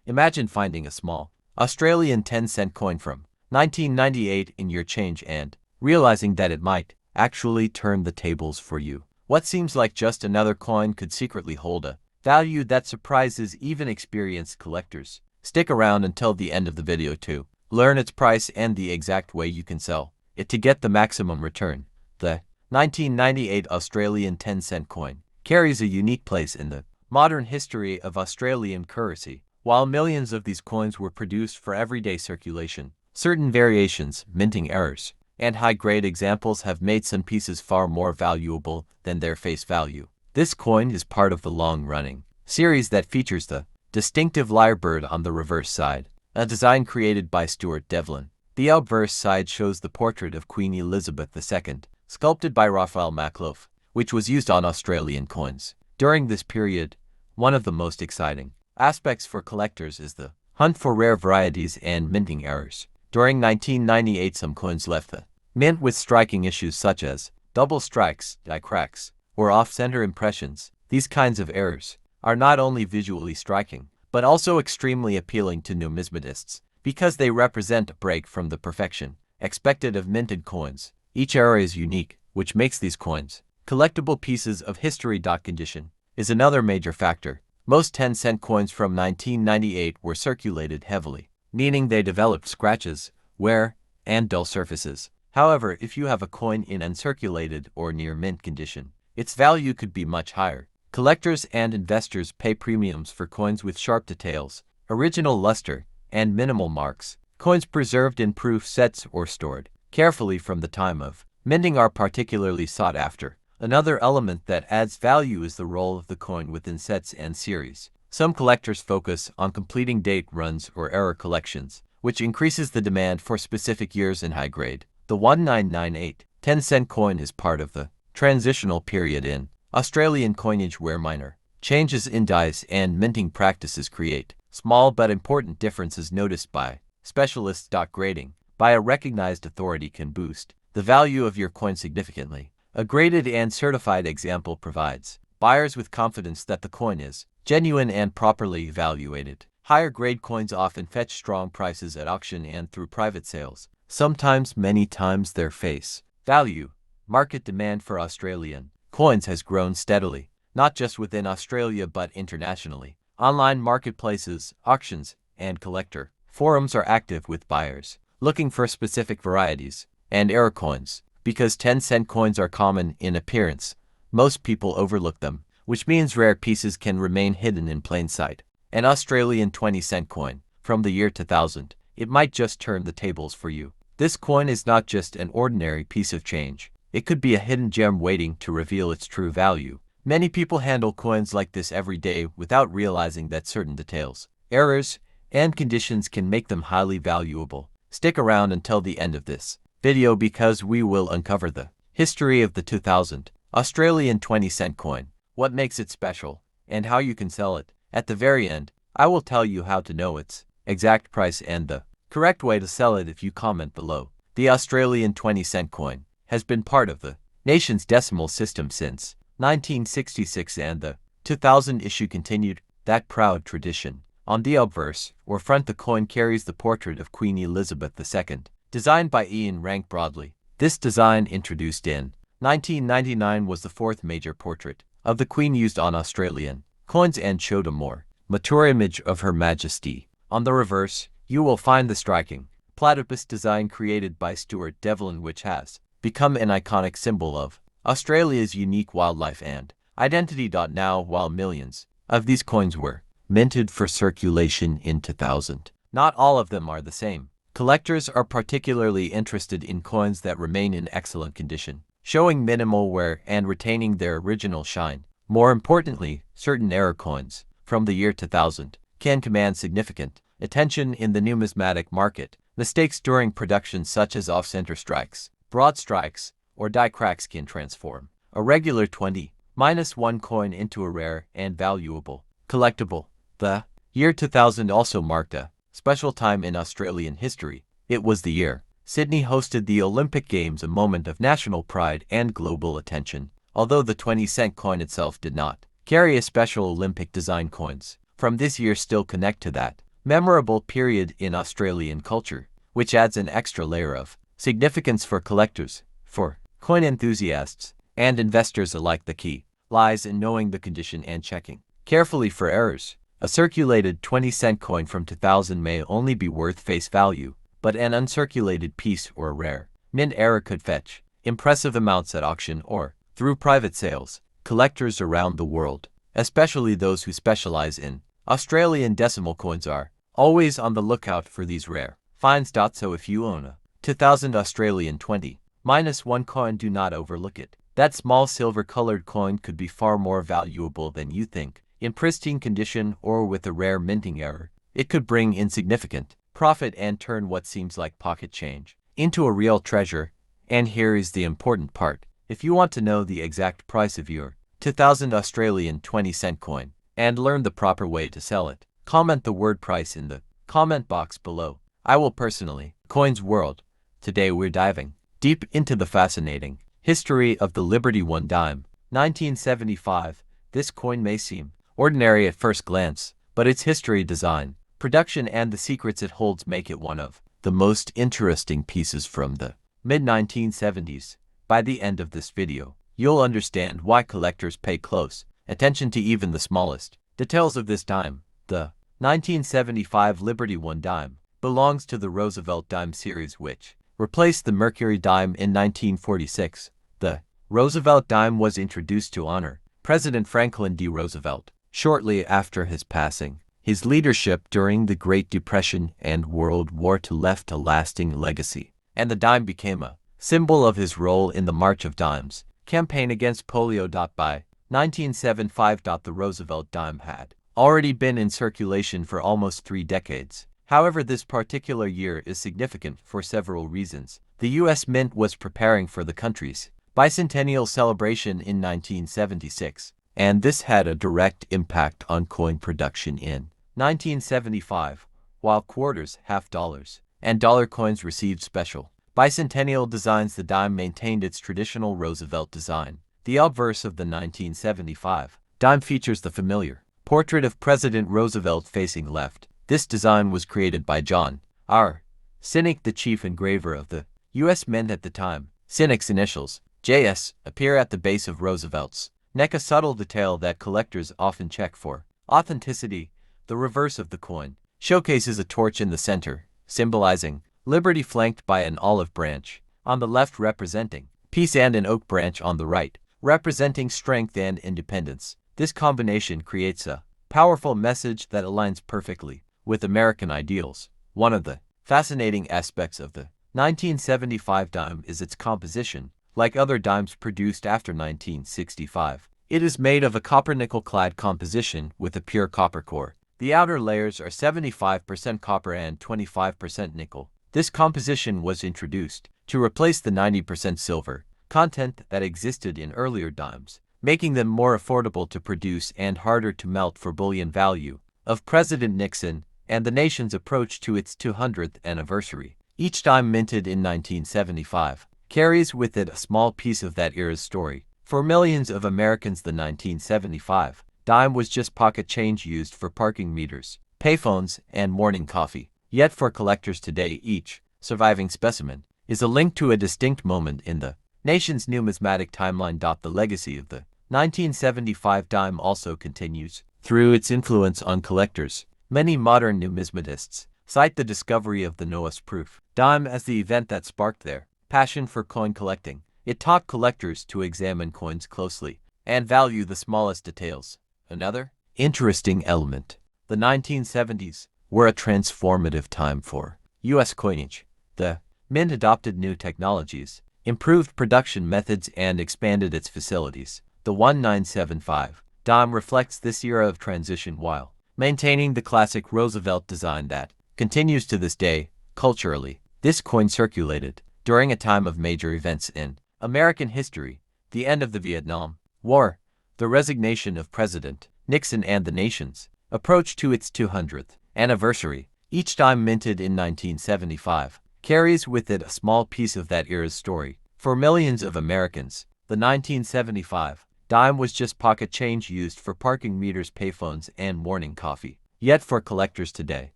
Imagine finding a small Australian 10-cent coin from 1998 in your change and realizing that it might actually turn the tables for you. What seems like just another coin could secretly hold a value that surprises even experienced collectors. Stick around until the end of the video to learn its price and the exact way you can sell it to get the maximum return. The 1998 Australian 10-cent coin carries a unique place in the modern history of Australian currency. While millions of these coins were produced for everyday circulation, certain variations, minting errors, and high-grade examples have made some pieces far more valuable than their face value. This coin is part of the long-running series that features the distinctive lyrebird on the reverse side, a design created by Stuart Devlin. The obverse side shows the portrait of Queen Elizabeth II, sculpted by Raphael Makhlouf, which was used on Australian coins. During this period, one of the most exciting aspects for collectors is the hunt for rare varieties and minting errors. During 1998, some coins left the mint with striking issues such as double strikes, die cracks, or off-center impressions. These kinds of errors are not only visually striking, but also extremely appealing to numismatists because they represent a break from the perfection expected of minted coins. Each error is unique, which makes these coins collectible pieces of history. Condition is another major factor. Most 10-cent coins from 1998 were circulated heavily, meaning they developed scratches, wear, and dull surfaces. However, if you have a coin in uncirculated or near mint condition, its value could be much higher. Collectors and investors pay premiums for coins with sharp details, original luster, and minimal marks. Coins preserved in proof sets or stored carefully from the time of minting are particularly sought after. Another element that adds value is the role of the coin within sets and series. Some collectors focus on completing date runs or error collections, which increases the demand for specific years in high grade. The 1998 10-cent coin is part of the transitional period in Australian coinage where minor changes in dies and minting practices create small but important differences noticed by specialists. Grading by a recognized authority can boost the value of your coin significantly. A graded and certified example provides buyers with confidence that the coin is genuine and properly evaluated. Higher grade coins often fetch strong prices at auction and through private sales, sometimes many times their face value. Market demand for Australian coins has grown steadily, not just within Australia but internationally. Online marketplaces, auctions, and collector forums are active with buyers looking for specific varieties and error coins. Because 10-cent coins are common in appearance, most people overlook them, which means rare pieces can remain hidden in plain sight. An Australian 20-cent coin from the year 2000, it might just turn the tables for you. This coin is not just an ordinary piece of change. It could be a hidden gem waiting to reveal its true value. Many people handle coins like this every day without realizing that certain details, errors, and conditions can make them highly valuable. Stick around until the end of this video because we will uncover the history of the 2000 Australian 20-cent coin, what makes it special, and how you can sell it. At the very end, I will tell you how to know its exact price and the correct way to sell it if you comment below. The Australian 20-cent coin has been part of the nation's decimal system since 1966 and the 2000 issue continued that proud tradition. On the obverse, or front, the coin carries the portrait of Queen Elizabeth II. Designed by Ian Rank Broadley. This design, introduced in 1999, was the fourth major portrait of the Queen used on Australian coins and showed a more mature image of Her Majesty. On the reverse, you will find the striking platypus design created by Stuart Devlin, which has become an iconic symbol of Australia's unique wildlife and identity. Now, while millions of these coins were minted for circulation in 2000, not all of them are the same. Collectors are particularly interested in coins that remain in excellent condition, showing minimal wear and retaining their original shine. More importantly, certain error coins from the year 2000 can command significant attention in the numismatic market. Mistakes during production such as off-center strikes, broad strikes, or die cracks can transform a regular 20-1 coin into a rare and valuable collectible. The year 2000 also marked a special time in Australian history. It was the year Sydney hosted the Olympic Games, a moment of national pride and global attention. Although the 20-cent coin itself did not carry a special Olympic design, coins from this year still connect to that memorable period in Australian culture, which adds an extra layer of significance for collectors, for coin enthusiasts, and investors alike. The key lies in knowing the condition and checking carefully for errors. A circulated 20-cent coin from 2000 may only be worth face value, but an uncirculated piece or a rare mint error could fetch impressive amounts at auction or through private sales. Collectors around the world, especially those who specialize in Australian decimal coins, are always on the lookout for these rare finds. So if you own a 2000 Australian 20-1 coin, do not overlook it. That small silver-colored coin could be far more valuable than you think. In pristine condition or with a rare minting error, it could bring in significant profit and turn what seems like pocket change into a real treasure. And here is the important part. If you want to know the exact price of your 2000 Australian 20-cent coin and learn the proper way to sell it, comment the word price in the comment box below. I will personally. Coins World. Today we're diving deep into the fascinating history of the Liberty 1 dime, 1975. This coin may seem ordinary at first glance, but its history, design, production, and the secrets it holds make it one of the most interesting pieces from the mid-1970s. By the end of this video, you'll understand why collectors pay close attention to even the smallest details of this dime. The 1975 Liberty 1 dime belongs to the Roosevelt dime series, which replaced the Mercury dime in 1946. The Roosevelt dime was introduced to honor President Franklin D. Roosevelt shortly after his passing. His leadership during the Great Depression and World War II left a lasting legacy, and the dime became a symbol of his role in the March of Dimes campaign against polio. By 1975, the Roosevelt dime had already been in circulation for almost 3 decades. However, this particular year is significant for several reasons. The U.S. Mint was preparing for the country's bicentennial celebration in 1976, and this had a direct impact on coin production in 1975. While quarters, half dollars, and dollar coins received special bicentennial designs, the dime maintained its traditional Roosevelt design. The obverse of the 1975 dime features the familiar portrait of President Roosevelt facing left. This design was created by John R. Sinek, the chief engraver of the U.S. Mint at the time. Sinek's initials, J.S., appear at the base of Roosevelt's neck, a subtle detail that collectors often check for authenticity. The reverse of the coin showcases a torch in the center, symbolizing liberty, flanked by an olive branch on the left representing peace and an oak branch on the right representing strength and independence. This combination creates a powerful message that aligns perfectly with American ideals. One of the fascinating aspects of the 1975 dime is its composition. Like other dimes produced after 1965, it is made of a copper-nickel-clad composition with a pure copper core. The outer layers are 75% copper and 25% nickel. This composition was introduced to replace the 90% silver content that existed in earlier dimes, making them more affordable to produce and harder to melt. For bullion value of President Nixon and the nation's approach to its 200th anniversary, each dime minted in 1975 carries with it a small piece of that era's story. For millions of Americans, the 1975 dime was just pocket change used for parking meters, payphones, and morning coffee. Yet for collectors today, each surviving specimen is a link to a distinct moment in the nation's numismatic timeline. The legacy of the 1975 dime also continues through its influence on collectors. Many modern numismatists cite the discovery of the Noah's proof dime as the event that sparked their passion for coin collecting. It taught collectors to examine coins closely and value the smallest details. Another interesting element, the 1970s were a transformative time for U.S. coinage. The Mint adopted new technologies, improved production methods, and expanded its facilities. The 1975 dime reflects this era of transition while maintaining the classic Roosevelt design that continues to this day. Culturally, this coin circulated during a time of major events in American history: the end of the Vietnam War, the resignation of President Nixon, and the nation's approach to its 200th anniversary. Each dime minted in 1975 carries with it a small piece of that era's story. For millions of Americans, the 1975 dime was just pocket change used for parking meters, payphones, and morning coffee. Yet for collectors today,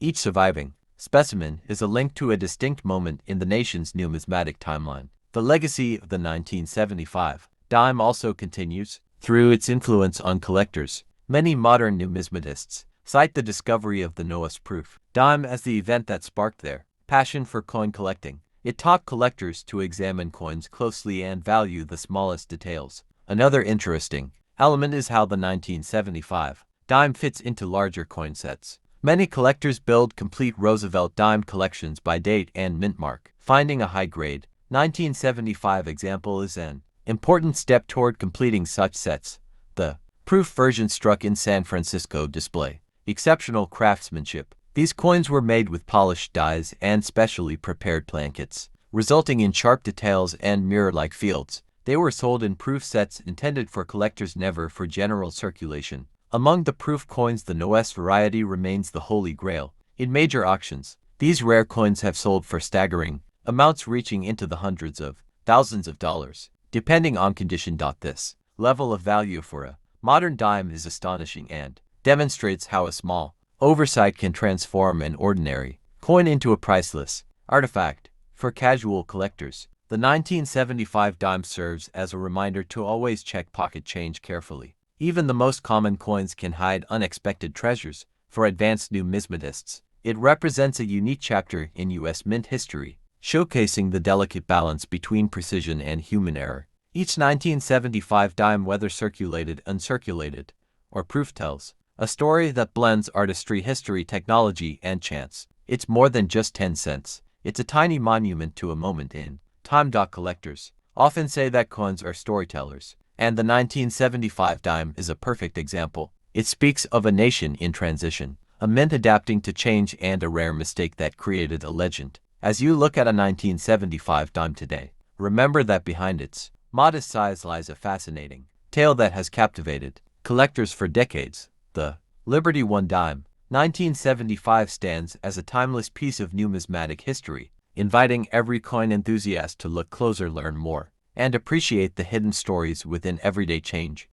Each surviving specimen is a link to a distinct moment in the nation's numismatic timeline. The legacy of the 1975 dime also continues through its influence on collectors. Many modern numismatists cite the discovery of the Noah's proof dime as the event that sparked their passion for coin collecting. It taught collectors to examine coins closely and value the smallest details. Another interesting element is how the 1975 dime fits into larger coin sets. Many collectors build complete Roosevelt dime collections by date and mint mark. Finding a high-grade 1975 example is an important step toward completing such sets. The proof version struck in San Francisco display exceptional craftsmanship. These coins were made with polished dies and specially prepared blankets, resulting in sharp details and mirror-like fields. They were sold in proof sets intended for collectors, never for general circulation. Among the proof coins, the Noah's variety remains the holy grail. In major auctions, these rare coins have sold for staggering amounts reaching into the hundreds of thousands of dollars, depending on condition. This level of value for a modern dime is astonishing and demonstrates how a small oversight can transform an ordinary coin into a priceless artifact. For casual collectors, the 1975 dime serves as a reminder to always check pocket change carefully. Even the most common coins can hide unexpected treasures. For advanced numismatists, it represents a unique chapter in U.S. mint history, showcasing the delicate balance between precision and human error. Each 1975 dime, whether circulated, uncirculated, or proof, tells a story that blends artistry, history, technology, and chance. It's more than just 10 cents. It's a tiny monument to a moment in time. Collectors often say that coins are storytellers, and the 1975 dime is a perfect example. It speaks of a nation in transition, a mint adapting to change, and a rare mistake that created a legend. As you look at a 1975 dime today, remember that behind its modest size lies a fascinating tale that has captivated collectors for decades. The Liberty One dime, 1975, stands as a timeless piece of numismatic history, inviting every coin enthusiast to look closer, learn more, and appreciate the hidden stories within everyday change.